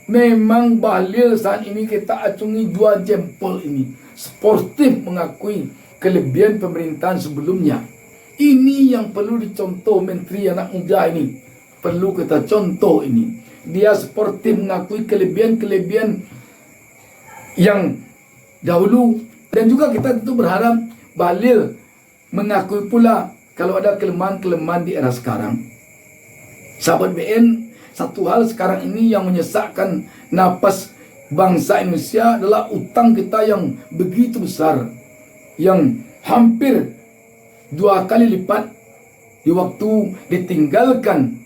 Memang Bahlil saat ini kita acungi dua jempol ini. Sportif mengakui kelebihan pemerintahan sebelumnya. Ini yang perlu dicontoh menteri anak muda ini. Perlu kita contoh ini. Dia sportif mengakui kelebihan-kelebihan yang dahulu. Dan juga kita tentu berharap Bahlil mengakui pula kalau ada kelemahan-kelemahan di era sekarang. Sahabat BN, satu hal sekarang ini yang menyesakkan napas bangsa Indonesia adalah utang kita yang begitu besar, yang hampir 2 kali lipat di waktu ditinggalkan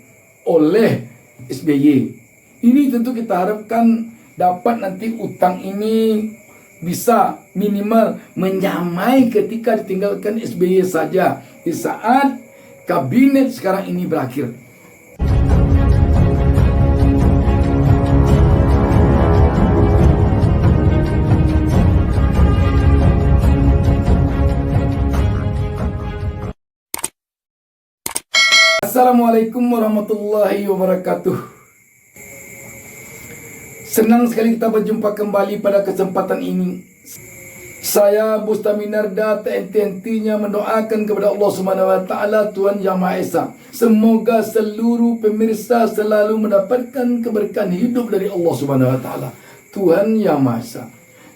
oleh SBY. Ini tentu kita harapkan dapat nanti utang ini bisa minimal menyamai ketika ditinggalkan SBY saja di saat kabinet sekarang ini berakhir. Assalamualaikum warahmatullahi wabarakatuh. Senang sekali kita berjumpa kembali pada kesempatan ini. Saya Bustami Narda tak henti-hentinya mendoakan kepada Allah Subhanahu wa taala, Tuhan Yang Maha Esa. Semoga seluruh pemirsa selalu mendapatkan keberkahan hidup dari Allah Subhanahu wa taala, Tuhan Yang Maha Esa.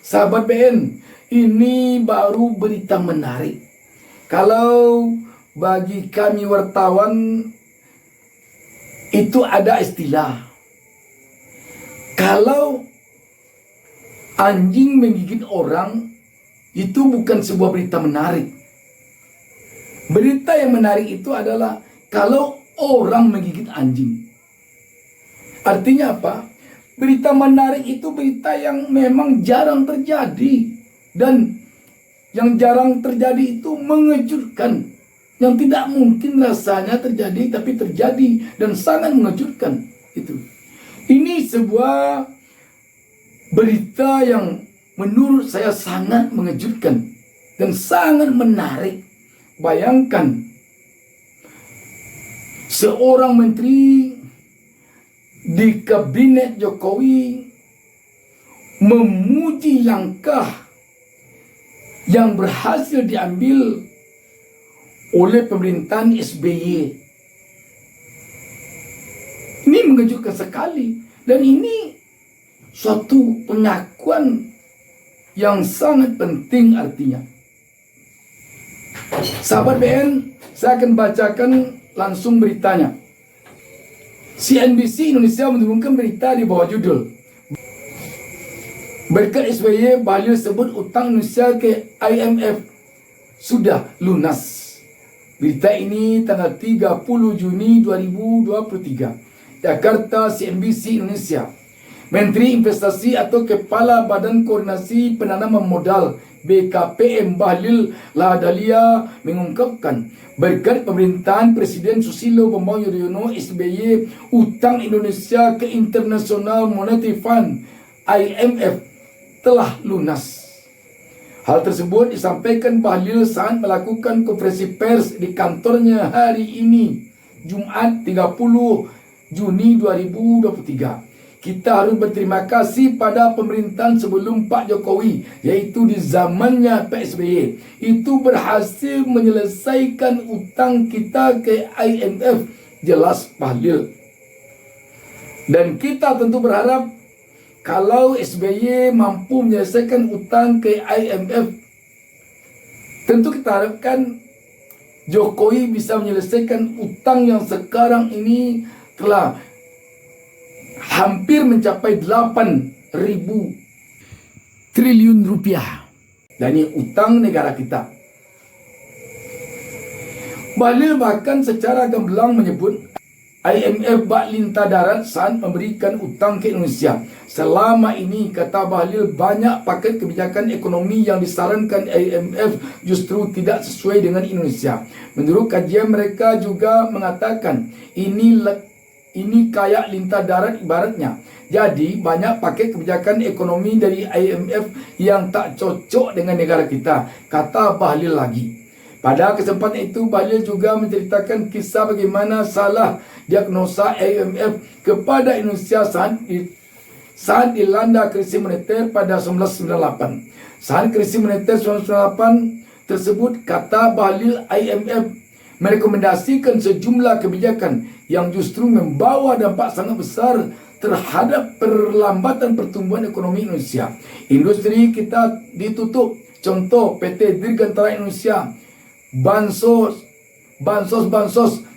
Sahabat BN, ini baru berita menarik. Kalau bagi kami wartawan itu ada istilah, kalau anjing menggigit orang itu bukan sebuah berita menarik. Berita yang menarik itu adalah kalau orang menggigit anjing. Artinya apa? Berita menarik itu berita yang memang jarang terjadi, dan yang jarang terjadi itu mengejutkan. Yang tidak mungkin rasanya terjadi, tapi terjadi dan sangat mengejutkan. Ini sebuah berita yang menurut saya sangat mengejutkan dan sangat menarik. Bayangkan seorang menteri di kabinet Jokowi memuji langkah yang berhasil diambil oleh pemerintahan SBY. Ini mengejutkan sekali, dan ini suatu pengakuan yang sangat penting artinya. Sahabat BN, saya akan bacakan langsung beritanya. CNBC Indonesia menurunkan berita di bawah judul, berkat SBY, Bahlil sebut utang Indonesia ke IMF sudah lunas. Berita ini tanggal 30 Juni 2023. Jakarta, CNBC Indonesia. Menteri Investasi atau Kepala Badan Koordinasi Penanaman Modal BKPM Bahlil Lahadalia mengungkapkan, berkat pemerintahan Presiden Susilo Bambang Yudhoyono SBY, utang Indonesia ke International Monetary Fund IMF telah lunas. Hal tersebut disampaikan Bahlil saat melakukan konferensi pers di kantornya hari ini, Jumat 30 Juni 2023. Kita harus berterima kasih pada pemerintahan sebelum Pak Jokowi, yaitu di zamannya PSBY. Itu berhasil menyelesaikan utang kita ke IMF, jelas Bahlil. Dan kita tentu berharap kalau SBY mampu menyelesaikan utang ke IMF, tentu kita harapkan Jokowi bisa menyelesaikan utang yang sekarang ini telah hampir mencapai 8.000 triliun rupiah. Dan ini utang negara kita. Bahlil bahkan secara gamblang menyebut IMF bak lintah darat saat memberikan utang ke Indonesia. Selama ini, kata Bahlil, banyak paket kebijakan ekonomi yang disarankan IMF justru tidak sesuai dengan Indonesia. Menurut kajian mereka juga mengatakan ini kayak lintah darat ibaratnya. Jadi banyak paket kebijakan ekonomi dari IMF yang tak cocok dengan negara kita, kata Bahlil lagi. Pada kesempatan itu, Bahlil juga menceritakan kisah saat dilanda krisis moneter pada 1998. Saat krisis moneter 1998 tersebut, kata Bahlil, IMF merekomendasikan sejumlah kebijakan yang justru membawa dampak sangat besar terhadap perlambatan pertumbuhan ekonomi Indonesia. Industri kita ditutup. Contoh PT Dirgantara Indonesia, bansos,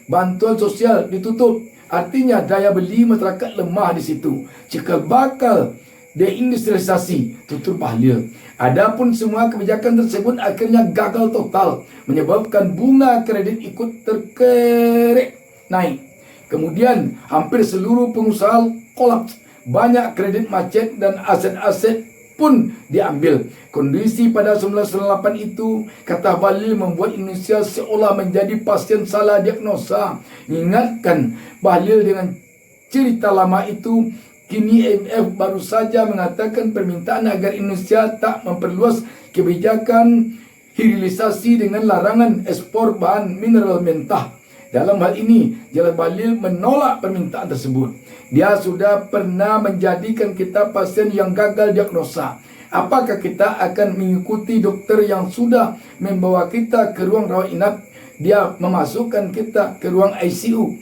bantuan sosial ditutup. Artinya daya beli masyarakat lemah di situ. Cikal bakal deindustrialisasi, tutur Bahlil. Adapun semua kebijakan tersebut akhirnya gagal total, menyebabkan bunga kredit ikut terkerek naik. Kemudian hampir seluruh pengusaha kolaps, banyak kredit macet dan aset-aset pun diambil. Kondisi pada 1998 itu, kata Bahlil, membuat Indonesia seolah menjadi pasien salah diagnosa. Ingatkan Bahlil dengan cerita lama itu, kini IMF baru saja mengatakan permintaan agar Indonesia tak memperluas kebijakan hilirisasi dengan larangan ekspor bahan mineral mentah. Dalam hal ini, Jalal Bahlil menolak permintaan tersebut. Dia sudah pernah menjadikan kita pasien yang gagal diagnosa. Apakah kita akan mengikuti dokter yang sudah membawa kita ke ruang rawat inap? Dia memasukkan kita ke ruang ICU.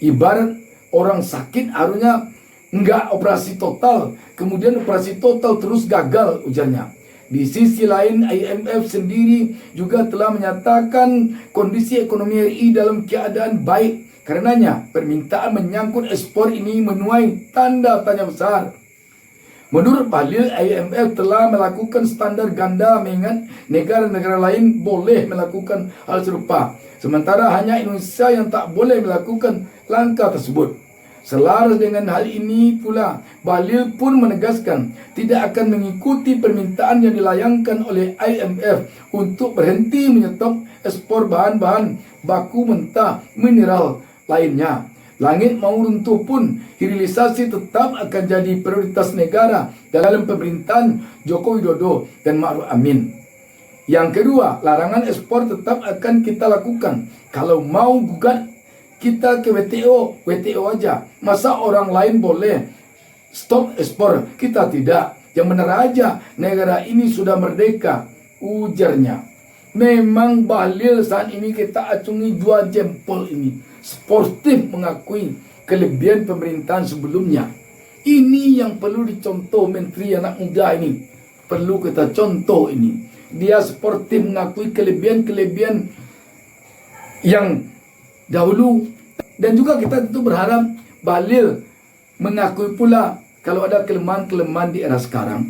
Ibarat orang sakit harusnya enggak operasi total, kemudian operasi total terus gagal, ujarnya. Di sisi lain, IMF sendiri juga telah menyatakan kondisi ekonomi RI dalam keadaan baik. Karenanya, permintaan menyangkut ekspor ini menuai tanda tanya besar. Menurut Bahlil, IMF telah melakukan standar ganda mengingat negara-negara lain boleh melakukan hal serupa. Sementara hanya Indonesia yang tak boleh melakukan langkah tersebut. Selaras dengan hal ini pula, Bahlil pun menegaskan tidak akan mengikuti permintaan yang dilayangkan oleh IMF untuk berhenti menyetop ekspor bahan-bahan baku mentah mineral lainnya. Langit mau runtuh pun, hilirisasi tetap akan jadi prioritas negara dalam pemerintahan Joko Widodo dan Ma'ruf Amin. Yang kedua, larangan ekspor tetap akan kita lakukan. Kalau mau gugat kita ke WTO aja. Masa orang lain boleh stop ekspor, kita tidak? Yang benar aja, negara ini sudah merdeka, ujarnya. Memang Bahlil saat ini kita acungi dua jempol ini. Sportif mengakui kelebihan pemerintahan sebelumnya. Ini yang perlu dicontoh menteri anak muda ini. Perlu kita contoh ini. Dia sportif mengakui kelebihan-kelebihan yang dahulu, dan juga kita tentu berharap Bahlil mengakui pula kalau ada kelemahan-kelemahan di era sekarang.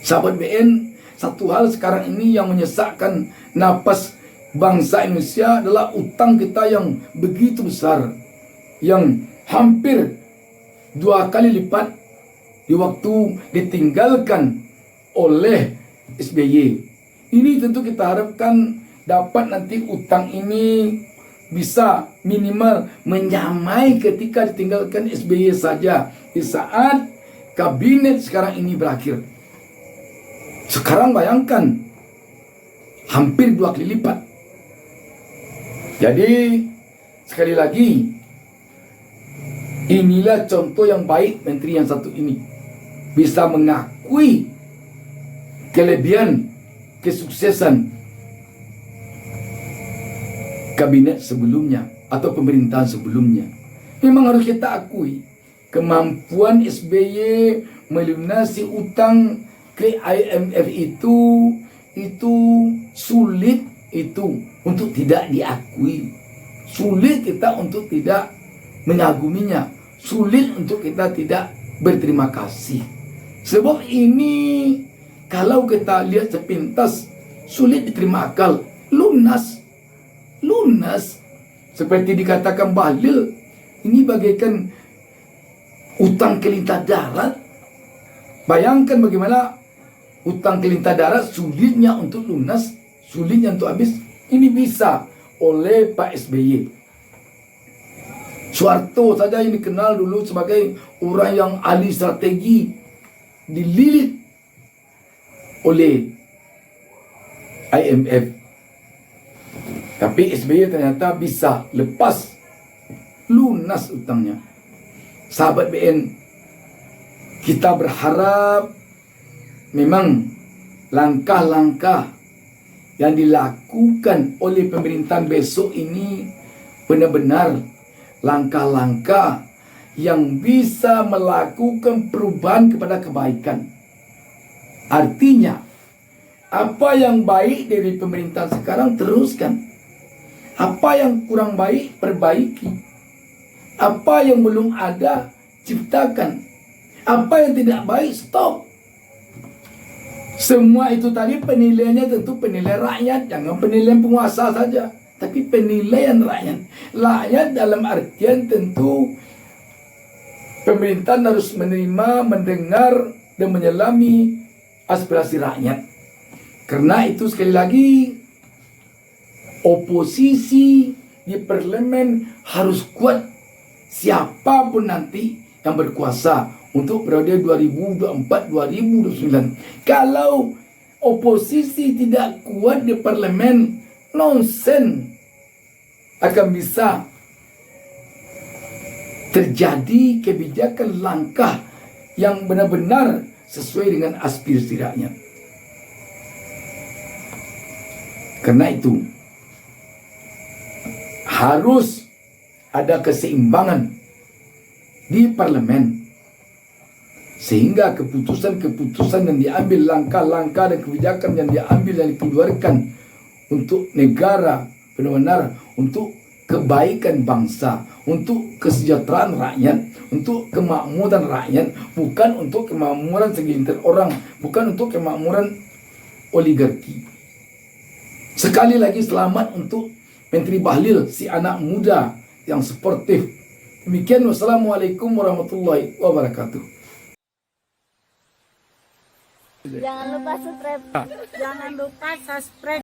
Sahabat BN, satu hal sekarang ini yang menyesakkan napas bangsa Indonesia adalah utang kita yang begitu besar, yang hampir 2 kali lipat di waktu ditinggalkan oleh SBY. Ini tentu kita harapkan dapat nanti utang ini bisa minimal menyamai ketika ditinggalkan SBY saja di saat kabinet sekarang ini berakhir. Sekarang bayangkan hampir 2 kali lipat. Jadi sekali lagi, inilah contoh yang baik menteri yang satu ini, bisa mengakui kelebihan kesuksesan kabinet sebelumnya atau pemerintahan sebelumnya. Memang harus kita akui kemampuan SBY melunasi utang ke IMF itu sulit itu untuk tidak diakui. Sulit kita untuk tidak mengaguminya. Sulit untuk kita tidak berterima kasih. Sebab ini kalau kita lihat sepintas sulit diterima akal. Lunas. Seperti dikatakan Bahlil, ini bagaikan utang kelintah darat. Bayangkan bagaimana utang kelintah darat sulitnya untuk lunas, sulitnya untuk habis. Ini bisa oleh Pak SBY. Soeharto saja yang dikenal dulu sebagai orang yang ahli strategi, dililit oleh IMF. Tapi SBY ternyata bisa lepas lunas utangnya. Sahabat BN, Kita berharap memang langkah-langkah yang dilakukan oleh pemerintahan besok ini benar-benar langkah-langkah yang bisa melakukan perubahan kepada kebaikan. Artinya, apa yang baik dari pemerintahan sekarang teruskan. Apa yang kurang baik perbaiki. Apa yang belum ada ciptakan. Apa yang tidak baik stop. Semua itu tadi penilaiannya tentu penilaian rakyat, jangan penilaian penguasa saja, tapi penilaian rakyat. Rakyat dalam artian tentu pemerintah harus menerima, mendengar, dan menyelami aspirasi rakyat. Karena itu sekali lagi, oposisi di parlemen harus kuat siapapun nanti yang berkuasa untuk periode 2024-2029. Kalau oposisi tidak kuat di parlemen, nonsen akan bisa terjadi kebijakan langkah yang benar-benar sesuai dengan aspirasi rakyat. Karena itu harus ada keseimbangan di parlemen, sehingga keputusan-keputusan yang diambil, langkah-langkah dan kebijakan yang diambil dan dikeluarkan untuk negara benar-benar untuk kebaikan bangsa, untuk kesejahteraan rakyat, untuk kemakmuran rakyat, bukan untuk kemakmuran segelintir orang, bukan untuk kemakmuran oligarki. Sekali lagi selamat untuk Menteri Bahlil, si anak muda yang sportif. Demikian, wassalamualaikum warahmatullahi wabarakatuh. Jangan lupa subscribe. Jangan lupa subscribe.